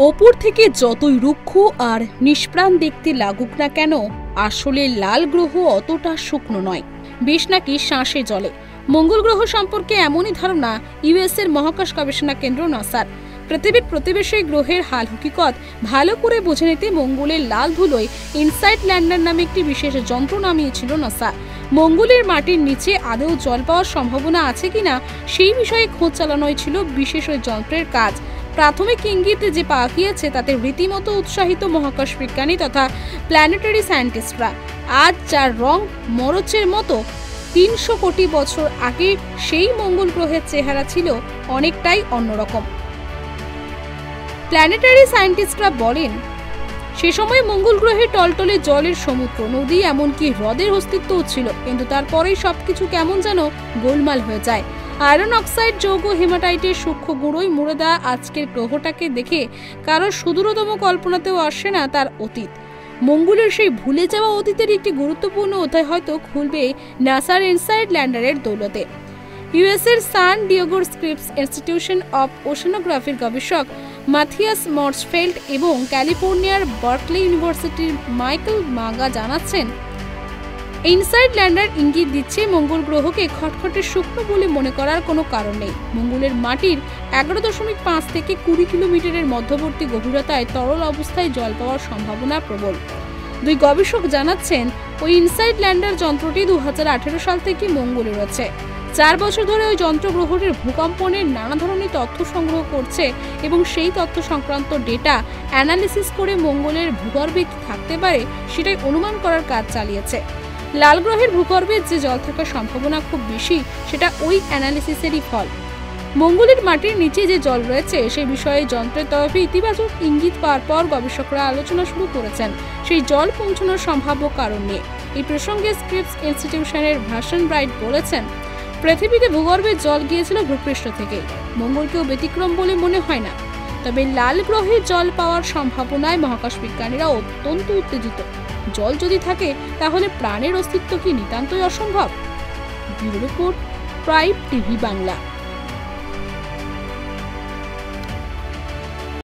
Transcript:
ওপর থেকে যতই রুক্ষ আর নিষ্প্রাণ দেখতে লাগুক না কেন, আসলে লাল গ্রহ অতটা শুকনো নয়, বেশ নাকি শ্বাসে জলে। মঙ্গল গ্রহ সম্পর্কে এমনই ধারণা ইউএস এর মহাকাশ গবেষণা কেন্দ্র নাসার। পৃথিবীর প্রতিবেশী গ্রহের হাল হকিকত ভালো করে বুঝে নিতে মঙ্গলের লাল ধুলোয় ইনসাইট ল্যান্ডার নামে একটি বিশেষ যন্ত্র নামিয়েছিল নাসা। মঙ্গলের মাটির নিচে আদৌ জল পাওয়ার সম্ভাবনা আছে কিনা সেই বিষয়ে খোঁজ চালানোই ছিল বিশেষ ওই যন্ত্রের কাজ। প্রাথমিক ইঙ্গিত যে পাওয়া গিয়েছে তাতে রীতিমতো উৎসাহিত মহাকাশ বিজ্ঞানী তথা প্ল্যানেটারি সায়েন্টিস্টরা। আজ যার রং মরচের মতো, ৩০০ কোটি বছর আগে সেই মঙ্গল গ্রহের চেহারা ছিল অনেকটাই অন্যরকম। প্ল্যানেটারি সায়েন্টিস্টরা বলেন, সে সময় মঙ্গল গ্রহে টলটলে জলের সমুদ্র, নদী, এমনকি হ্রদের অস্তিত্বও ছিল, কিন্তু তারপরেই সবকিছু কেমন যেন গোলমাল হয়ে যায়। আয়রন অক্সাইড, যৌগ, হেমাটাইটের সূক্ষ্ম গুঁড়োয় মুড়ে দেওয়া আজকের গ্রহটাকে দেখে কারোর সুদূরতম কল্পনাতেও আসে না তার অতীত। মঙ্গলের সেই ভুলে যাওয়া অতীতের একটি গুরুত্বপূর্ণ অধ্যায় হয়তো খুলবে নাসার ইনসাইট ল্যান্ডারের দৌলতে। ইউএসের সান ডিয়েগোর স্ক্রিপস ইনস্টিটিউশন অব ওশেনোগ্রাফির গবেষক মাথিয়াস মর্সফেল্ড এবং ক্যালিফোর্নিয়ার বার্কলি ইউনিভার্সিটির মাইকেল মাগা জানাচ্ছেন, ইনসাইট ল্যান্ডার ইঙ্গিত দিচ্ছে মঙ্গল গ্রহকে খটখটে শুকনো বলে মনে করার কোনো কারণ নেই। মঙ্গলের মাটির 11.5 থেকে 20 কিলোমিটারের মধ্যবর্তী গভীরতায় তরল অবস্থায় জল পাওয়ার সম্ভাবনা প্রবল। দুই গবেষক জানাচ্ছেন, ওই ইনসাইট ল্যান্ডার যন্ত্রটি 2018 সাল থেকে মঙ্গলে রয়েছে। 4 বছর ধরে ওই যন্ত্র গ্রহটির ভূকম্পনের নানা ধরনের তথ্য সংগ্রহ করছে এবং সেই তথ্য সংক্রান্ত ডেটা অ্যানালিসিস করে মঙ্গলের ভূগর্ভে কি থাকতে পারে সেটাই অনুমান করার কাজ চালিয়েছে। লাল গ্রহের ভূগর্ভে যে জল থাকার সম্ভাবনা খুব বেশি, সেটা ওই অ্যানালিসিসেরই ফল। মঙ্গলের মাটির নিচে যে জল রয়েছে সেই বিষয়ে যন্ত্রের তরফে ইতিবাচক ইঙ্গিত পাওয়ার পর গবেষকরা আলোচনা শুরু করেছেন সেই জল পৌঁছানোর সম্ভাব্য কারণ নিয়ে। এই প্রসঙ্গে স্ক্রিপস ইনস্টিটিউশনের ভার্সন ব্রাইট বলেছেন, পৃথিবীতে ভূগর্ভে জল গিয়েছিল ভূপৃষ্ঠ থেকে, মঙ্গলকেও ব্যতিক্রম বলে মনে হয় না। তবে লাল গ্রহে জল পাওয়ার সম্ভাবনায় মহাকাশ বিজ্ঞানীরা অত্যন্ত উত্তেজিত। জল যদি থাকে তাহলে প্রাণের অস্তিত্ব কি নিতান্তই অসম্ভব? Bureau report, tribe TV Bangla.